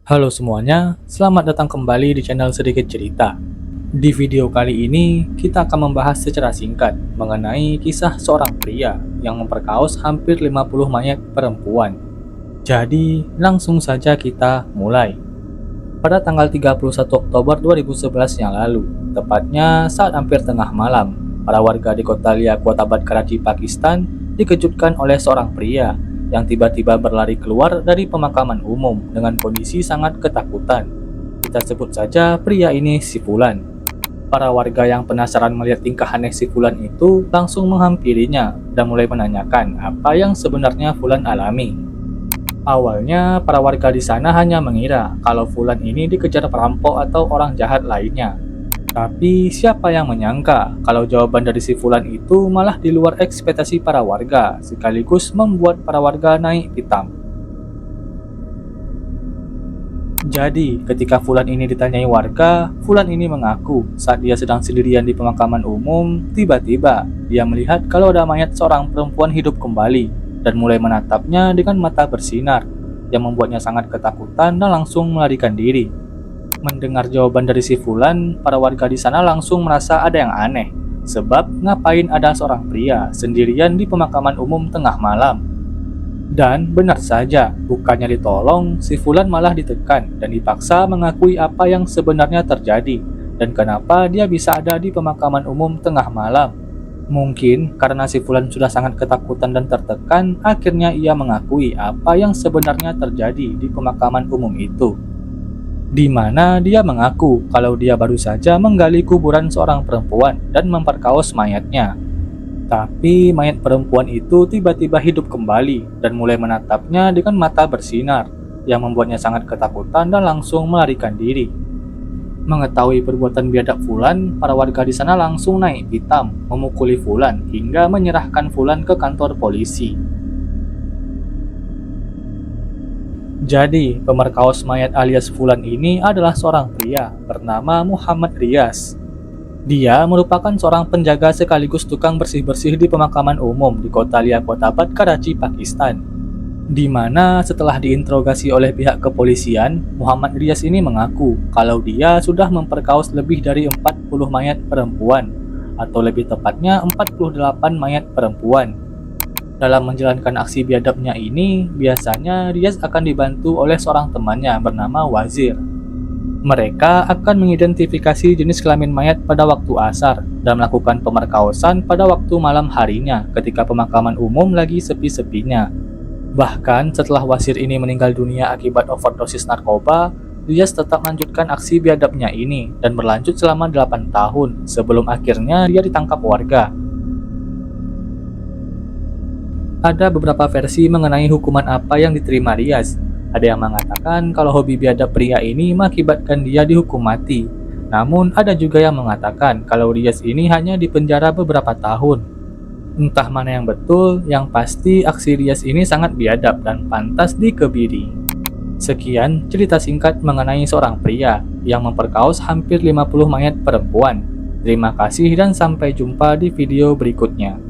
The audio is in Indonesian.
Halo semuanya, selamat datang kembali di channel Sedikit Cerita. Di video kali ini, kita akan membahas secara singkat mengenai kisah seorang pria yang memperkaos hampir 50 mayat perempuan. Jadi, langsung saja kita mulai. Pada tanggal 31 Oktober 2011 yang lalu, tepatnya saat hampir tengah malam, para warga di kota Liaquatabad, Karachi, Pakistan dikejutkan oleh seorang pria yang tiba-tiba berlari keluar dari pemakaman umum dengan kondisi sangat ketakutan. Kita sebut saja pria ini si Fulan. Para warga yang penasaran melihat tingkah aneh si Fulan itu langsung menghampirinya dan mulai menanyakan apa yang sebenarnya Fulan alami. Awalnya, para warga di sana hanya mengira kalau Fulan ini dikejar perampok atau orang jahat lainnya. Tapi siapa yang menyangka kalau jawaban dari si Fulan itu malah di luar ekspektasi para warga, sekaligus membuat para warga naik pitam. Jadi, ketika Fulan ini ditanyai warga, Fulan ini mengaku saat dia sedang sendirian di pemakaman umum, tiba-tiba dia melihat kalau ada mayat seorang perempuan hidup kembali dan mulai menatapnya dengan mata bersinar, yang membuatnya sangat ketakutan dan langsung melarikan diri. Mendengar jawaban dari si Fulan, para warga di sana langsung merasa ada yang aneh. Sebab ngapain ada seorang pria sendirian di pemakaman umum tengah malam? Dan benar saja, bukannya ditolong, si Fulan malah ditekan dan dipaksa mengakui apa yang sebenarnya terjadi dan kenapa dia bisa ada di pemakaman umum tengah malam. Mungkin karena si Fulan sudah sangat ketakutan dan tertekan, akhirnya ia mengakui apa yang sebenarnya terjadi di pemakaman umum itu. Di mana dia mengaku kalau dia baru saja menggali kuburan seorang perempuan dan memperkaos mayatnya. Tapi mayat perempuan itu tiba-tiba hidup kembali dan mulai menatapnya dengan mata bersinar, yang membuatnya sangat ketakutan dan langsung melarikan diri. Mengetahui perbuatan biadab Fulan, para warga di sana langsung naik pitam, memukuli Fulan hingga menyerahkan Fulan ke kantor polisi. Jadi, pemerkaos mayat alias Fulan ini adalah seorang pria bernama Muhammad Riaz. Dia merupakan seorang penjaga sekaligus tukang bersih-bersih di pemakaman umum di kota Liaquatabad, Karachi, Pakistan. Di mana setelah diinterogasi oleh pihak kepolisian, Muhammad Riaz ini mengaku kalau dia sudah memperkaos lebih dari 40 mayat perempuan, atau lebih tepatnya 48 mayat perempuan. Dalam menjalankan aksi biadabnya ini, biasanya Riaz akan dibantu oleh seorang temannya bernama Wazir. Mereka akan mengidentifikasi jenis kelamin mayat pada waktu asar dan melakukan pemerkaosan pada waktu malam harinya ketika pemakaman umum lagi sepi-sepinya. Bahkan setelah Wazir ini meninggal dunia akibat overdosis narkoba, Riaz tetap melanjutkan aksi biadabnya ini dan berlanjut selama 8 tahun sebelum akhirnya dia ditangkap warga. Ada beberapa versi mengenai hukuman apa yang diterima Riaz. Ada yang mengatakan kalau hobi biadab pria ini mengakibatkan dia dihukum mati. Namun ada juga yang mengatakan kalau Riaz ini hanya dipenjara beberapa tahun. Entah mana yang betul, yang pasti aksi Riaz ini sangat biadab dan pantas dikebiri. Sekian cerita singkat mengenai seorang pria yang memperkaos hampir 50 mayat perempuan. Terima kasih dan sampai jumpa di video berikutnya.